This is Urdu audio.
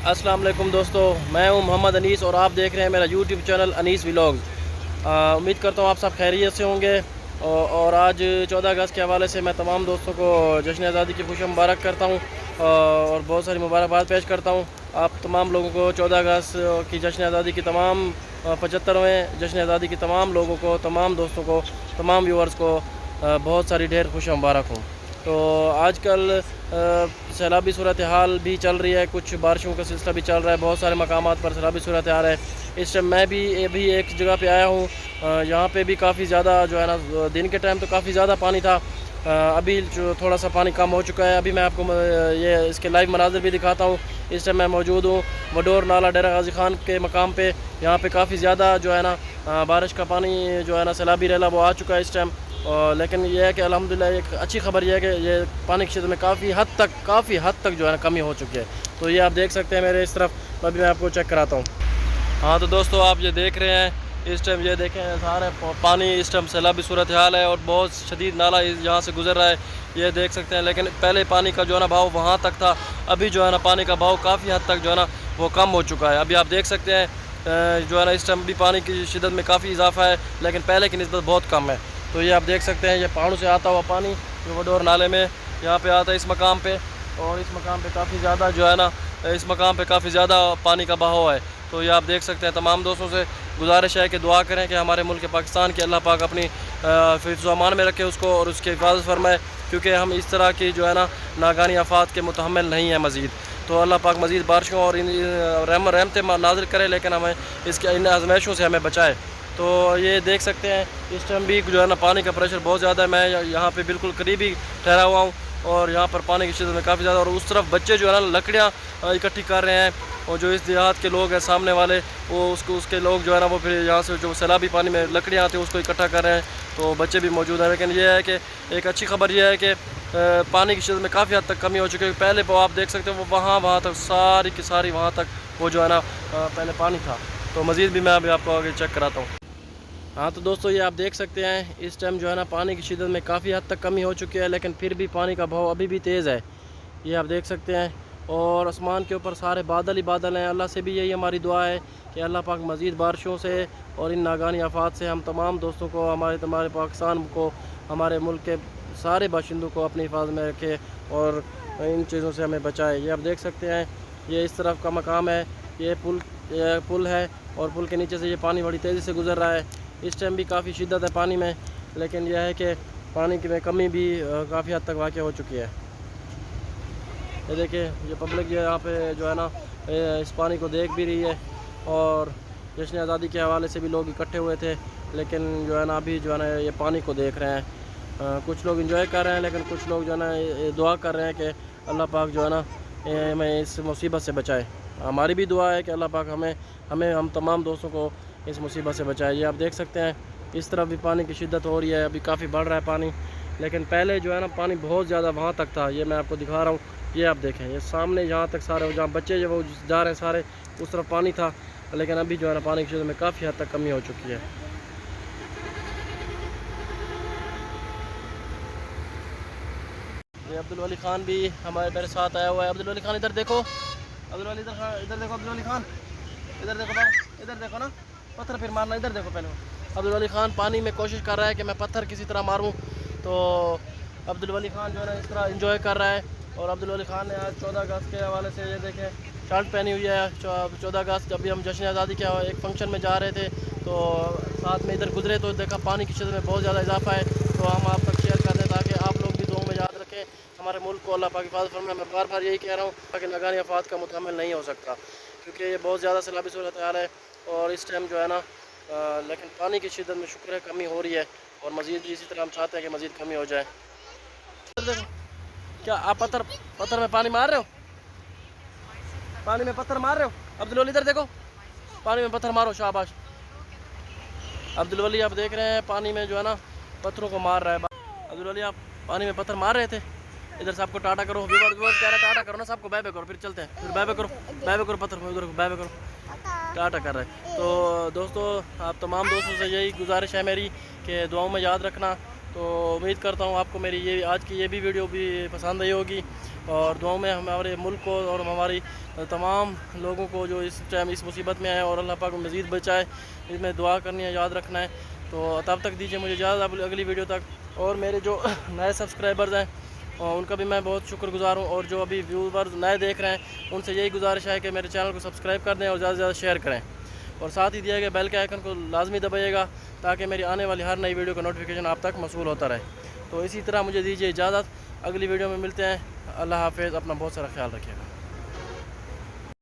السلام علیکم دوستو، میں ہوں محمد انیس اور آپ دیکھ رہے ہیں میرا یوٹیوب چینل انیس ولاگز۔ امید کرتا ہوں آپ سب خیریت سے ہوں گے اور آج 14 اگست کے حوالے سے میں تمام دوستوں کو جشن آزادی کی خوش مبارک کرتا ہوں اور بہت ساری مبارکباد پیش کرتا ہوں آپ تمام لوگوں کو 14 اگست کی جشن آزادی کی تمام 75ویں جشن آزادی کی تمام لوگوں کو، تمام دوستوں کو، تمام ویورز کو بہت ساری ڈھیر خوش مبارک ہوں۔ تو آج کل سیلابی صورتحال بھی چل رہی ہے، کچھ بارشوں کا سلسلہ بھی چل رہا ہے، بہت سارے مقامات پر سیلابی صورتحال ہے۔ اس ٹائم میں بھی ابھی ایک جگہ پہ آیا ہوں، یہاں پہ بھی کافی زیادہ جو ہے نا دن کے ٹائم تو کافی زیادہ پانی تھا، ابھی جو تھوڑا سا پانی کم ہو چکا ہے۔ ابھی میں آپ کو یہ اس کے لائیو مناظر بھی دکھاتا ہوں۔ اس ٹائم میں موجود ہوں وڈور نالہ ڈیرہ غازی خان کے مقام پہ، یہاں پہ کافی زیادہ جو ہے نا بارش کا پانی جو ہے نا سیلابی ریلا وہ آ چکا ہے اس ٹائم، لیکن یہ ہے کہ الحمدللہ ایک اچھی خبر یہ ہے کہ یہ پانی کی شدت میں کافی حد تک جو ہے نا کمی ہو چکی ہے۔ تو یہ آپ دیکھ سکتے ہیں میرے اس طرف، ابھی میں آپ کو چیک کراتا ہوں۔ ہاں تو دوستو آپ یہ دیکھ رہے ہیں اس ٹائم، یہ دیکھیں سارے پانی اس ٹائم سیلابی صورتحال ہے اور بہت شدید نالہ یہاں سے گزر رہا ہے، یہ دیکھ سکتے ہیں۔ لیکن پہلے پانی کا جو ہے نا بہاؤ وہاں تک تھا، ابھی جو ہے نا پانی کا بہاؤ کافی حد تک جو ہے نا وہ کم ہو چکا ہے۔ ابھی آپ دیکھ سکتے ہیں جو ہے نا اس ٹائم بھی پانی کی شدت میں کافی اضافہ ہے، لیکن پہلے کی نسبت بہت کم ہے۔ تو یہ آپ دیکھ سکتے ہیں، یہ پہاڑوں سے آتا ہوا پانی جو وڈور نالے میں یہاں پہ آتا ہے اس مقام پہ، اور اس مقام پہ کافی زیادہ جو ہے نا اس مقام پہ کافی زیادہ پانی کا بہاؤ ہے۔ تو یہ آپ دیکھ سکتے ہیں۔ تمام دوستوں سے گزارش ہے کہ دعا کریں کہ ہمارے ملک پاکستان کے اللہ پاک اپنی حفظ و امان میں رکھے اس کو اور اس کی حفاظت فرمائے، کیونکہ ہم اس طرح کی جو ہے نا ناگہانی آفات کے متحمل نہیں ہیں مزید۔ تو اللہ پاک مزید بارشوں اور رحمتیں نازل کرے، لیکن ہمیں ان آزمائشوں سے ہمیں بچائے۔ تو یہ دیکھ سکتے ہیں اس ٹائم بھی جو ہے نا پانی کا پریشر بہت زیادہ ہے۔ میں یہاں پہ بالکل قریب ہی ٹھہرا ہوا ہوں اور یہاں پر پانی کی شدت میں کافی زیادہ، اور اس طرف بچے جو ہے نا لکڑیاں اکٹھی کر رہے ہیں، اور جو اس دیہات کے لوگ ہیں سامنے والے، وہ اس کے لوگ جو ہے نا وہ پھر یہاں سے جو سیلابی پانی میں لکڑیاں آتی ہیں اس کو اکٹھا کر رہے ہیں، تو بچے بھی موجود ہیں۔ لیکن یہ ہے کہ ایک اچھی خبر یہ ہے کہ پانی کی شدت میں کافی حد تک کمی ہو چکی ہے۔ پہلے آپ دیکھ سکتے ہیں وہ وہاں تک ساری کی ساری وہاں تک وہ جو ہے نا پہلے پانی تھا۔ تو مزید بھی میں ابھی آپ کو آگے چیک کراتا ہوں۔ ہاں تو دوستو یہ آپ دیکھ سکتے ہیں اس ٹائم جو ہے نا پانی کی شدت میں کافی حد تک کمی ہو چکی ہے، لیکن پھر بھی پانی کا بہاؤ ابھی بھی تیز ہے، یہ آپ دیکھ سکتے ہیں۔ اور آسمان کے اوپر سارے بادل ہی بادل ہیں۔ اللہ سے بھی یہی ہماری دعا ہے کہ اللہ پاک مزید بارشوں سے اور ان ناگہانی آفات سے ہم تمام دوستوں کو، ہمارے پاکستان کو، ہمارے ملک کے سارے باشندوں کو اپنی حفاظت میں رکھے اور ان چیزوں سے ہمیں بچائے۔ یہ آپ دیکھ سکتے ہیں، یہ اس طرف کا مقام ہے، یہ پل ہے اور پل کے نیچے سے یہ پانی بڑی تیزی سے گزر رہا ہے۔ اس ٹائم بھی کافی شدت ہے پانی میں، لیکن یہ ہے کہ پانی کی میں کمی بھی کافی حد تک واقع ہو چکی ہے۔ یہ دیکھیں یہ پبلک یہاں پہ جو ہے نا اس پانی کو دیکھ بھی رہی ہے، اور جشن آزادی کے حوالے سے بھی لوگ اکٹھے ہوئے تھے، لیکن جو ہے نا ابھی جو ہے نا یہ پانی کو دیکھ رہے ہیں۔ کچھ لوگ انجوائے کر رہے ہیں، لیکن کچھ لوگ جو ہے نا دعا کر رہے ہیں کہ اللہ پاک جو ہے نا ہمیں اس مصیبت سے بچائے۔ ہماری بھی دعا ہے کہ اللہ پاک ہم تمام دوستوں کو اس مصیبت سے بچائے۔ یہ آپ دیکھ سکتے ہیں اس طرف بھی پانی کی شدت ہو رہی ہے، ابھی کافی بڑھ رہا ہے پانی، لیکن پہلے جو ہے نا پانی بہت زیادہ وہاں تک تھا، یہ میں آپ کو دکھا رہا ہوں۔ یہ آپ دیکھیں، یہ سامنے یہاں تک سارے جہاں بچے جو وہ جا رہے ہیں سارے اس طرف پانی تھا، لیکن ابھی جو ہے نا پانی کی شدت میں کافی حد تک کمی ہو چکی ہے۔ یہ عبدالولی خان بھی میرے ساتھ آیا ہوا ہے۔ عبدالولی خان ادھر دیکھو، عبدالولی ادھر دیکھو، عبدالولی خان ادھر دیکھو بابا، ادھر دیکھو نا، پتھر پھر مارنا، ادھر دیکھو پہلے۔ عبدالولی خان پانی میں کوشش کر رہا ہے کہ میں پتھر کسی طرح ماروں، تو عبدالولی خان جو ہے نا اس طرح انجوائے کر رہا ہے۔ اور عبدالولی خان نے آج 14 اگست کے حوالے سے یہ دیکھیں شرٹ پہنی ہوئی ہے۔ 14 اگست ابھی ہم جشن آزادی کے ایک فنکشن میں جا رہے تھے، تو ساتھ میں ادھر گزرے تو دیکھا پانی کی شدت میں بہت زیادہ اضافہ ہے، تو ہم آپ تک شیئر کر دیں تاکہ آپ لوگ بھی دعاؤں میں یاد رکھیں ہمارے ملک کو، اللہ پاک حفاظت فرمائے۔ میں بار بار یہی کہہ رہا ہوں تاکہ ناگہانی آفات کا متحمل نہیں ہو سکتا، کیونکہ یہ بہت زیادہ سیلابی صورتحال ہے، اور اس ٹائم جو ہے نا لیکن پانی کی شدت میں شکر ہے کمی ہو رہی ہے، اور مزید بھی اسی طرح ہم چاہتے ہیں کہ مزید کمی ہو جائے۔ کیا آپ پتھر میں پانی مار رہے ہو؟ پانی میں پتھر مار رہے ہو؟ عبدالولی ادھر دیکھو، پانی میں پتھر مارو، شاباش۔ عبدالولی آپ دیکھ رہے ہیں پانی میں جو ہے نا پتھروں کو مار رہا ہے۔ عبدالولی آپ پانی میں پتھر مار رہے تھے، ادھر سب کو ٹاٹا کرو، کہہ رہا ٹاٹا کرو نا، سب کو بائے بائے کرو، پھر چلتے ہیں، پھر بائے بائے کرو پتھر کو، ادھر بائے بائے کرو، ٹاٹا کر رہے ہیں۔ تو دوستو آپ تمام دوستوں سے یہی گزارش ہے میری کہ دعاؤں میں یاد رکھنا۔ تو امید کرتا ہوں آپ کو میری آج کی یہ بھی ویڈیو بھی پسند آئی ہوگی، اور دعاؤں میں ہمارے ملک کو اور ہماری تمام لوگوں کو جو اس ٹائم اس مصیبت میں آئے اور اللہ پاک مزید بچائے، اس میں دعا کرنی ہے، یاد رکھنا ہے۔ تو تب تک دیجیے مجھے اجازت اگلی ویڈیو تک۔ اور میرے جو نئے سبسکرائبرز ہیں ان کا بھی میں بہت شکر گزار ہوں، اور جو ابھی ویورز نئے دیکھ رہے ہیں ان سے یہی گزارش ہے کہ میرے چینل کو سبسکرائب کر دیں اور زیادہ سے زیادہ شیئر کریں، اور ساتھ ہی دیا گیا بیل کے آئیکن کو لازمی دبائیے گا تاکہ میری آنے والی ہر نئی ویڈیو کا نوٹیفیکیشن آپ تک موصول ہوتا رہے۔ تو اسی طرح مجھے دیجیے اجازت، اگلی ویڈیو میں ملتے ہیں۔ اللہ حافظ، اپنا بہت سارا خیال رکھیے گا۔